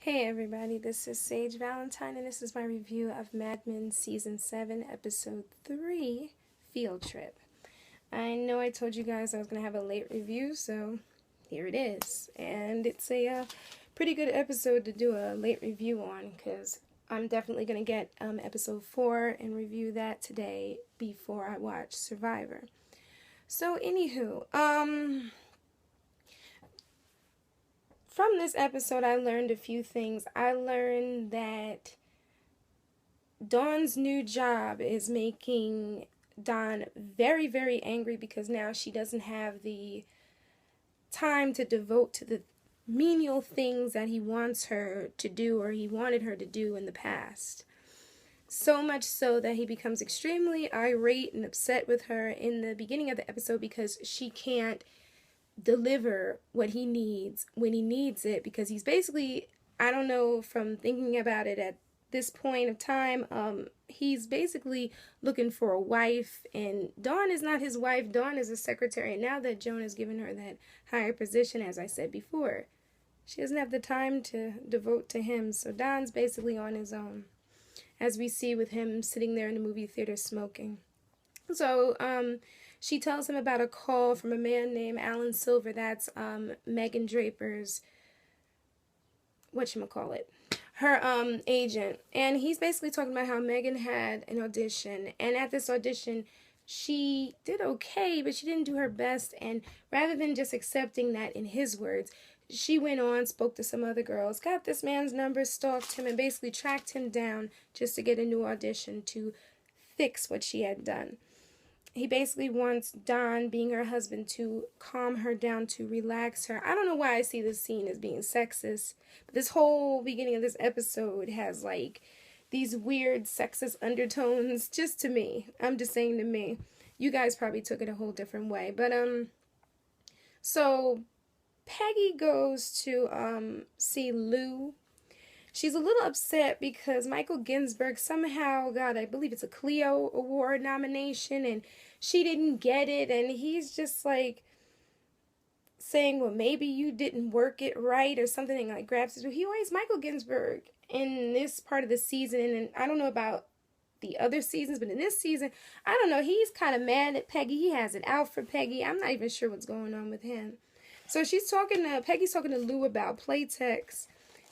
Hey everybody, this is Sage Valentine, and this is my review of Mad Men Season 7, Episode 3, Field Trip. I know I told you guys I was going to have a late review, so here it is. And it's a pretty good episode to do a late review on, because I'm definitely going to get Episode 4 and review that today before I watch Survivor. So, anywho, from this episode, I learned a few things. I learned that Dawn's new job is making Dawn very, very angry because now she doesn't have the time to devote to the menial things that he wants her to do or he wanted her to do in the past. So much so that he becomes extremely irate and upset with her in the beginning of the episode because she can't deliver what he needs when he needs it, because he's basically, I don't know, from thinking about it at this point of time, he's basically looking for a wife, and Dawn is not his wife. Dawn is a secretary, and now that Joan has given her that higher position, as I said before, she doesn't have the time to devote to him, so Dawn's basically on his own, as we see with him sitting there in the movie theater smoking. So, she tells him about a call from a man named Alan Silver. That's Megan Draper's, her agent. And he's basically talking about how Megan had an audition. And at this audition, she did okay, but she didn't do her best. And rather than just accepting that in his words, she went on, spoke to some other girls, got this man's number, stalked him, and basically tracked him down just to get a new audition to fix what she had done. He basically wants Don, being her husband, to calm her down, to relax her. I don't know why I see this scene as being sexist, but this whole beginning of this episode has like these weird sexist undertones, just to me. I'm just saying to me. You guys probably took it a whole different way. But so Peggy goes to see Lou. She's a little upset because Michael Ginsburg somehow got, I believe it's a Cleo Award nomination, and she didn't get it, and he's just like saying, well, maybe you didn't work it right or something, and like grabs his, he always, Michael Ginsburg in this part of the season, and I don't know about the other seasons, but in this season, I don't know, he's kind of mad at Peggy. He has it out for Peggy. I'm not even sure what's going on with him. So Peggy's talking to Lou about Playtex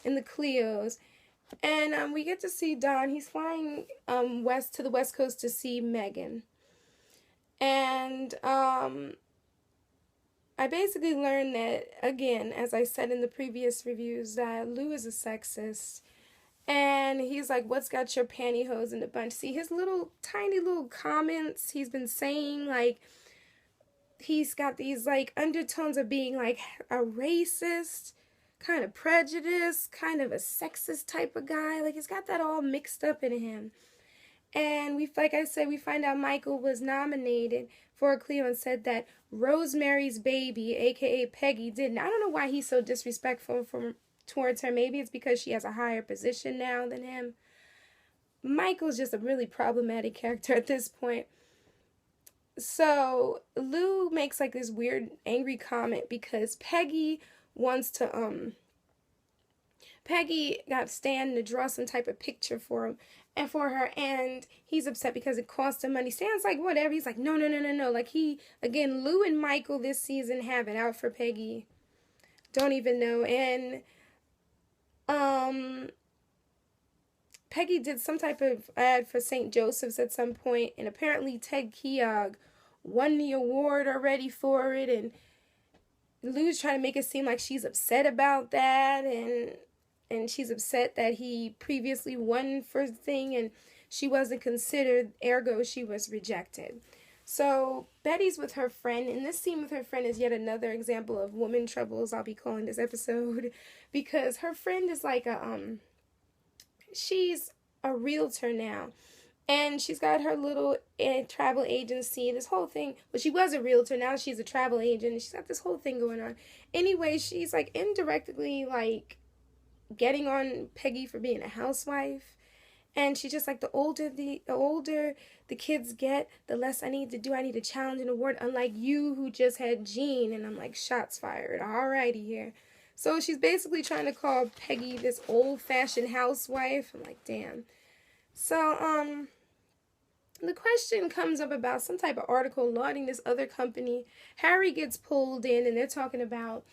and the Cleos, and we get to see Don. He's flying west to the West Coast to see Megan, and I basically learned that, again, as I said in the previous reviews, that Lou is a sexist, and he's like, what's got your pantyhose in a bunch? See, his little tiny little comments he's been saying, like, he's got these like undertones of being like a racist, kind of prejudiced, kind of a sexist type of guy. Like, he's got that all mixed up in him. And like I said, we find out Michael was nominated for Cleo and said that Rosemary's Baby, aka Peggy, didn't. I don't know why he's so disrespectful towards her. Maybe it's because she has a higher position now than him. Michael's just a really problematic character at this point. So Lou makes like this weird angry comment because Peggy wants to Peggy got Stan to draw some type of picture for him and for her, and he's upset because it cost him money. Stan's like, whatever. He's like, no. Like, Lou and Michael this season have it out for Peggy. Don't even know. And Peggy did some type of ad for St. Joseph's at some point, and apparently Ted Keogh won the award already for it, and Lou's trying to make it seem like she's upset about that, and she's upset that he previously won for the thing, and she wasn't considered, ergo she was rejected. So Betty's with her friend, and this scene with her friend is yet another example of woman troubles, I'll be calling this episode, because her friend is like she's a realtor now. And she's got her little travel agency, this whole thing. Well, she was a realtor, now she's a travel agent, and she's got this whole thing going on. Anyway, she's like indirectly like getting on Peggy for being a housewife. And she's just like, the older the kids get, the less I need to do. I need to challenge an award, unlike you who just had Gene. And I'm like, shots fired. Alrighty here. So she's basically trying to call Peggy this old-fashioned housewife. I'm like, damn. So, the question comes up about some type of article lauding this other company. Harry gets pulled in, and they're talking about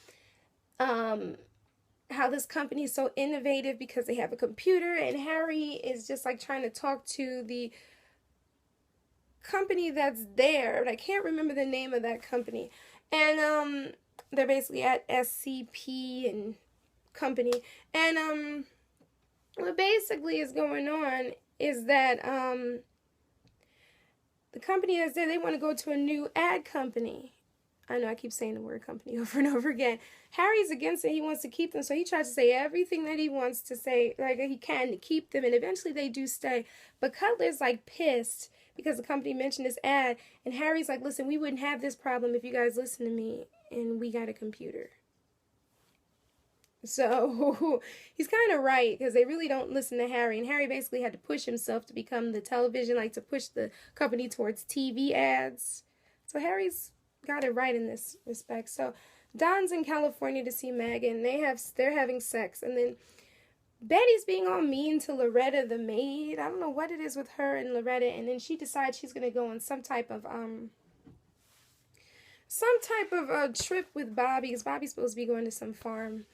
how this company is so innovative because they have a computer, and Harry is just like trying to talk to the company that's there, but I can't remember the name of that company. And they're basically at SCP and company. And what basically is going on is that the company that's there, they want to go to a new ad company. I know I keep saying the word company over and over again. Harry's against it. He wants to keep them, so he tries to say everything that he wants to say, like he can, to keep them, and eventually they do stay. But Cutler's like pissed because the company mentioned this ad, and Harry's like, listen, we wouldn't have this problem if you guys listen to me, and we got a computer. So he's kind of right, because they really don't listen to Harry, and Harry basically had to push himself to become the television, like to push the company towards TV ads. So Harry's got it right in this respect. So Don's in California to see Megan. They're having sex, and then Betty's being all mean to Loretta the maid. I don't know what it is with her and Loretta, and then she decides she's gonna go on some type of trip with Bobby, because Bobby's supposed to be going to some farm.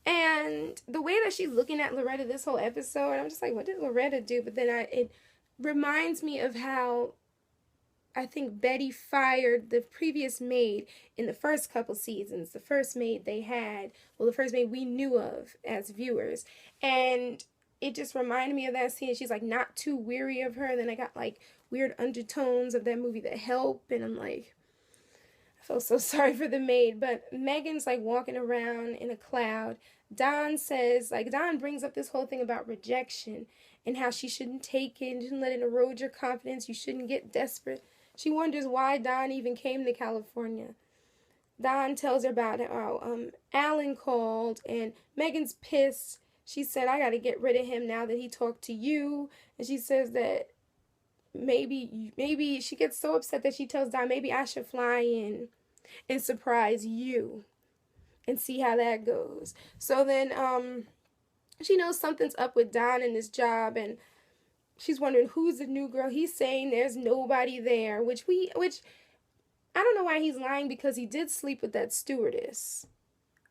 And the way that she's looking at Loretta this whole episode, I'm just like, what did Loretta do? But then it reminds me of how I think Betty fired the previous maid in the first couple seasons. The first maid they had, well, the first maid we knew of as viewers. And it just reminded me of that scene. She's like not too weary of her. And then I got like weird undertones of that movie, The Help. And I'm like, I feel so sorry for the maid. But Megan's like walking around in a cloud. Don brings up this whole thing about rejection and how she shouldn't take it, and shouldn't let it erode your confidence. You shouldn't get desperate. She wonders why Don even came to California. Don tells her about how Alan called, and Megan's pissed. She said, I got to get rid of him now that he talked to you. And she says that maybe she gets so upset that she tells Don, maybe I should fly in and surprise you and see how that goes. So then she knows something's up with Don and his job, and she's wondering who's the new girl. He's saying there's nobody there, which I don't know why he's lying, because he did sleep with that stewardess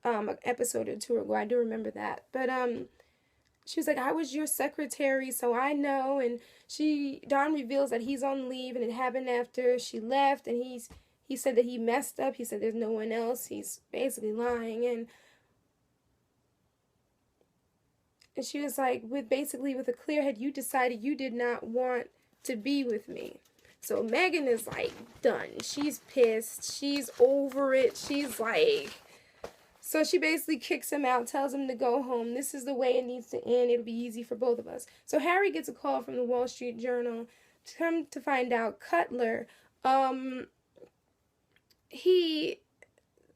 an episode or two ago. I do remember that. But she was like, I was your secretary, so I know. And Don reveals that he's on leave, and it happened after she left, and he said that he messed up. He said there's no one else. He's basically lying. And she was like, with a clear head, you decided you did not want to be with me. So Megan is like done. She's pissed. She's over it. She's like, so she basically kicks him out, tells him to go home. This is the way it needs to end. It'll be easy for both of us. So Harry gets a call from the Wall Street Journal to come to find out Cutler, he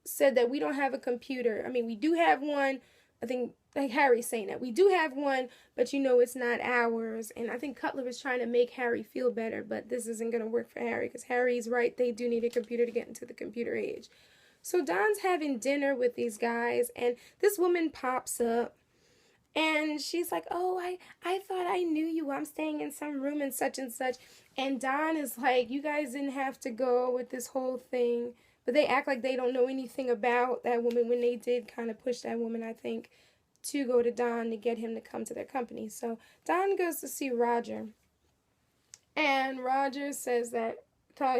said that we don't have a computer. I mean, we do have one. I think, like Harry's saying that. We do have one, but it's not ours. And I think Cutler is trying to make Harry feel better, but this isn't going to work for Harry, because Harry's right. They do need a computer to get into the computer age. So Don's having dinner with these guys, and this woman pops up, and she's like, oh, I thought I knew you. I'm staying in some room and such. And Don is like, you guys didn't have to go with this whole thing. But they act like they don't know anything about that woman when they did kind of push that woman, I think, to go to Don to get him to come to their company. So Don goes to see Roger. And Roger says that,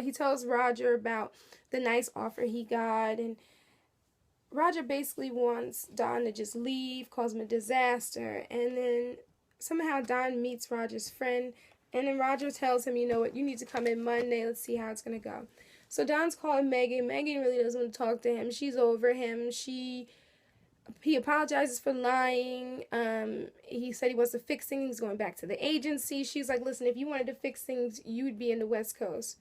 he tells Roger about the nice offer he got. And Roger basically wants Don to just leave, calls him a disaster. And then somehow Don meets Roger's friend. And then Roger tells him, you know what, you need to come in Monday. Let's see how it's going to go. So Don's calling Megan. Megan really doesn't want to talk to him. She's over him. He apologizes for lying. He said he wants to fix things. He's going back to the agency. She's like, listen, if you wanted to fix things, you would be in the West Coast.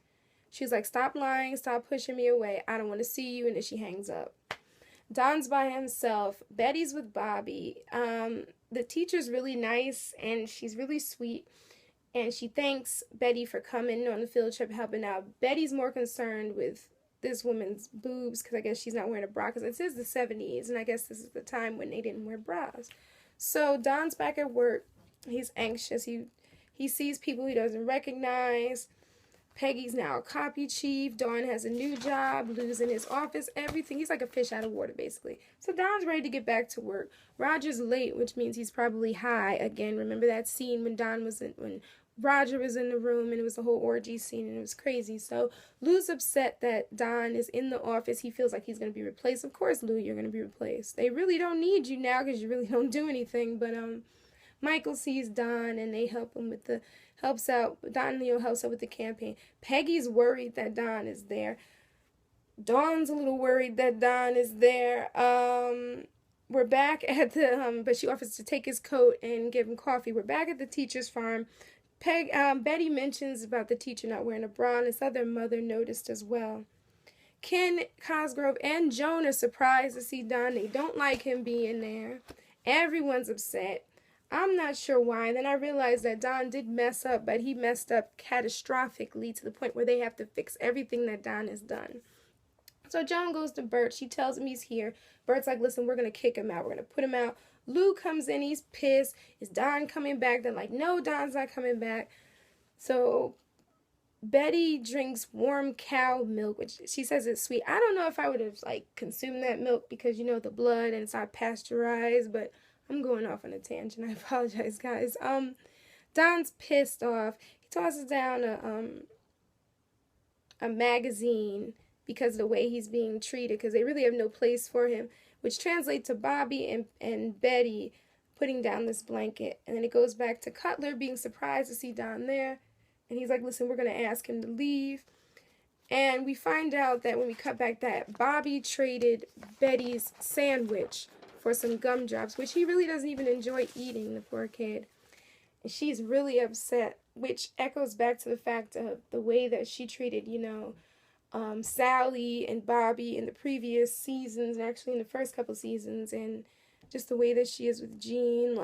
She's like, stop lying. Stop pushing me away. I don't want to see you. And then she hangs up. Don's by himself. Betty's with Bobby. The teacher's really nice, and she's really sweet. And she thanks Betty for coming on the field trip, helping out. Betty's more concerned with this woman's boobs because I guess she's not wearing a bra because it says the 70s, and I guess this is the time when they didn't wear bras. So Don's back at work. He's anxious. He sees people he doesn't recognize. Peggy's now a copy chief. Don has a new job. Lou's in his office. Everything. He's like a fish out of water, basically. So Don's ready to get back to work. Roger's late, which means he's probably high again. Remember that scene when Roger was in the room and it was a whole orgy scene and it was crazy. So Lou's upset that Don is in the office. He feels like he's going to be replaced. Of course, Lou, you're going to be replaced. They really don't need you now because you really don't do anything. But Michael sees Don and they help him with Don and Leo helps out with the campaign. Peggy's worried that Don is there. Dawn's a little worried that Don is there. We're back at the, but she offers to take his coat and give him coffee. We're back at the teacher's farm. Betty mentions about the teacher not wearing a bra, and his other mother noticed as well. Ken Cosgrove and Joan are surprised to see Don. They don't like him being there. Everyone's upset. I'm not sure why. And then I realized that Don did mess up, but he messed up catastrophically to the point where they have to fix everything that Don has done. So Joan goes to Bert. She tells him he's here. Bert's like, listen, we're going to kick him out. We're going to put him out. Lou comes in. He's pissed. Is Don coming back? They're like, no, Don's not coming back. So Betty drinks warm cow milk, which she says is sweet. I don't know if I would have, consumed that milk because, the blood and it's not pasteurized, but I'm going off on a tangent. I apologize, guys. Don's pissed off. He tosses down a magazine because of the way he's being treated, because they really have no place for him, which translates to Bobby and Betty putting down this blanket. And then it goes back to Cutler being surprised to see Don there. And he's like, listen, we're going to ask him to leave. And we find out that when we cut back that Bobby traded Betty's sandwich for some gumdrops, which he really doesn't even enjoy eating, the poor kid. And she's really upset, which echoes back to the fact of the way that she treated, Sally and Bobby in the previous seasons, and actually in the first couple seasons, and just the way that she is with Jean.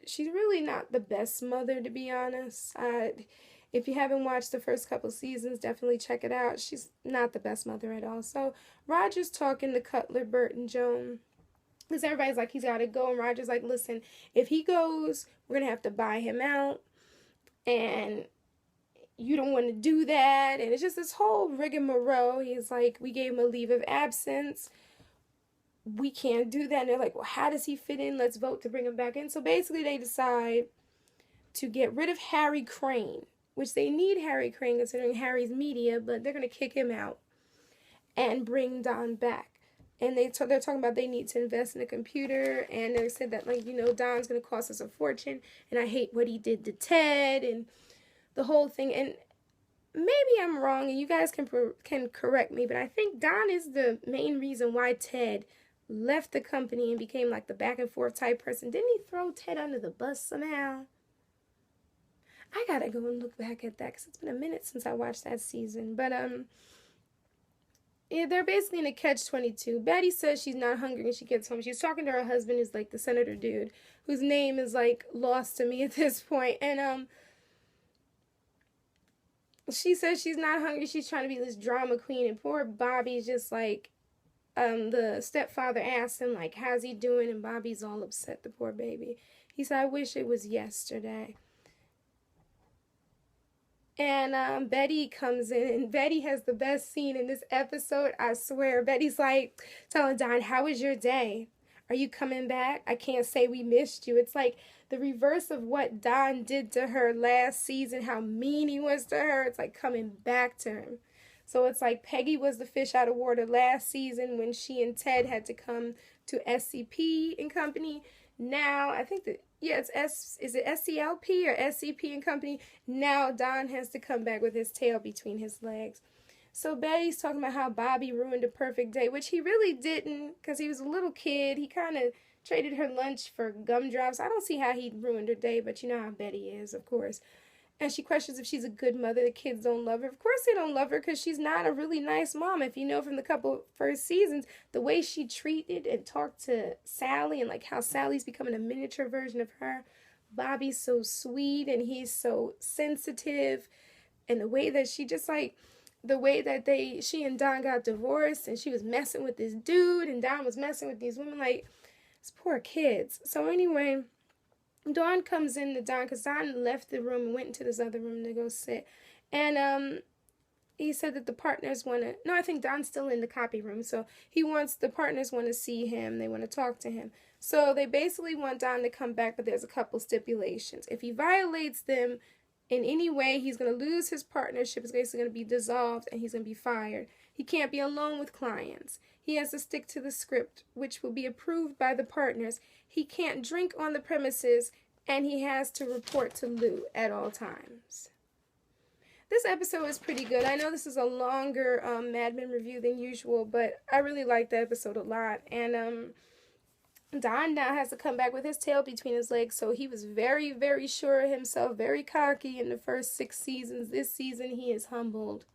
She's really not the best mother, to be honest. If you haven't watched the first couple seasons, definitely check it out. She's not the best mother at all. So Roger's talking to Cutler, Bert, and Joan, because everybody's like, he's got to go. And Roger's like, listen, if he goes, we're going to have to buy him out. And you don't want to do that. And it's just this whole rigmarole. He's like, we gave him a leave of absence. We can't do that. And they're like, well, how does he fit in? Let's vote to bring him back in. So basically they decide to get rid of Harry Crane, which they need Harry Crane considering Harry's media, but they're going to kick him out and bring Don back. And they're talking about they need to invest in a computer, and they said that, Don's going to cost us a fortune, and I hate what he did to Ted, and the whole thing. And maybe I'm wrong, and you guys can correct me, but I think Don is the main reason why Ted left the company and became the back and forth type person. Didn't he throw Ted under the bus somehow? I gotta go and look back at that because it's been a minute since I watched that season. But yeah, they're basically in a catch-22. Betty says she's not hungry when she gets home. She's talking to her husband, who's the senator dude, whose name is lost to me at this point. And she says she's not hungry. She's trying to be this drama queen. And poor Bobby's just the stepfather asked him how's he doing? And Bobby's all upset, the poor baby. He said, I wish it was yesterday. And Betty comes in, and Betty has the best scene in this episode, I swear. Betty's telling Don, how was your day? Are you coming back? I can't say we missed you. It's the reverse of what Don did to her last season, how mean he was to her. It's coming back to him. So it's Peggy was the fish out of water last season when she and Ted had to come to SCP and Company. Now, I think that, is it SCLP or SCP and Company? Now Don has to come back with his tail between his legs. So Betty's talking about how Bobby ruined a perfect day, which he really didn't, because he was a little kid. He kind of traded her lunch for gumdrops. I don't see how he ruined her day, but you know how Betty is, of course. And she questions if she's a good mother. The kids don't love her. Of course they don't love her because she's not a really nice mom. If you know from the couple first seasons, the way she treated and talked to Sally and how Sally's becoming a miniature version of her. Bobby's so sweet and he's so sensitive. And the way that she just the way that she and Don got divorced, and she was messing with this dude, and Don was messing with these women, like, these poor kids. So anyway, Dawn comes in to Don, because Don left the room and went into this other room to go sit. And he said that the partners want to, no, I think Don's still in the copy room, so the partners want to see him, they want to talk to him. So they basically want Don to come back, but there's a couple stipulations. If he violates them in any way, he's going to lose his partnership, it's basically going to be dissolved, and he's going to be fired. He can't be alone with clients. He has to stick to the script, which will be approved by the partners. He can't drink on the premises, and he has to report to Lou at all times. This episode is pretty good. I know this is a longer Mad Men review than usual, but I really liked the episode a lot. And Don now has to come back with his tail between his legs, so he was very, very sure of himself, very cocky in the first 6 seasons. This season, he is humbled,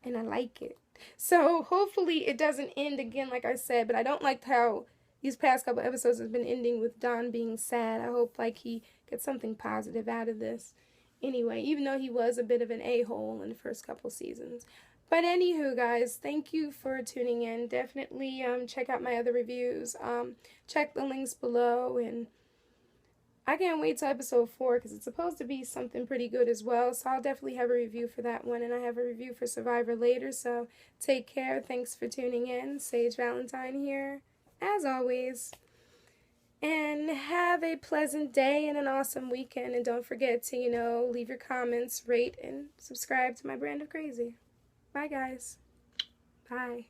and I like it. So hopefully it doesn't end again, like I said, but I don't like how these past couple episodes have been ending with Don being sad. I hope like he gets something positive out of this. Anyway, even though he was a bit of an a-hole in the first couple seasons. But anywho, guys, thank you for tuning in. Definitely check out my other reviews. Check the links below. And I can't wait till episode 4 because it's supposed to be something pretty good as well. So I'll definitely have a review for that one. And I have a review for Survivor later. So take care. Thanks for tuning in. Sage Valentine here, as always. And have a pleasant day and an awesome weekend. And don't forget to, leave your comments, rate, and subscribe to my brand of crazy. Bye, guys. Bye.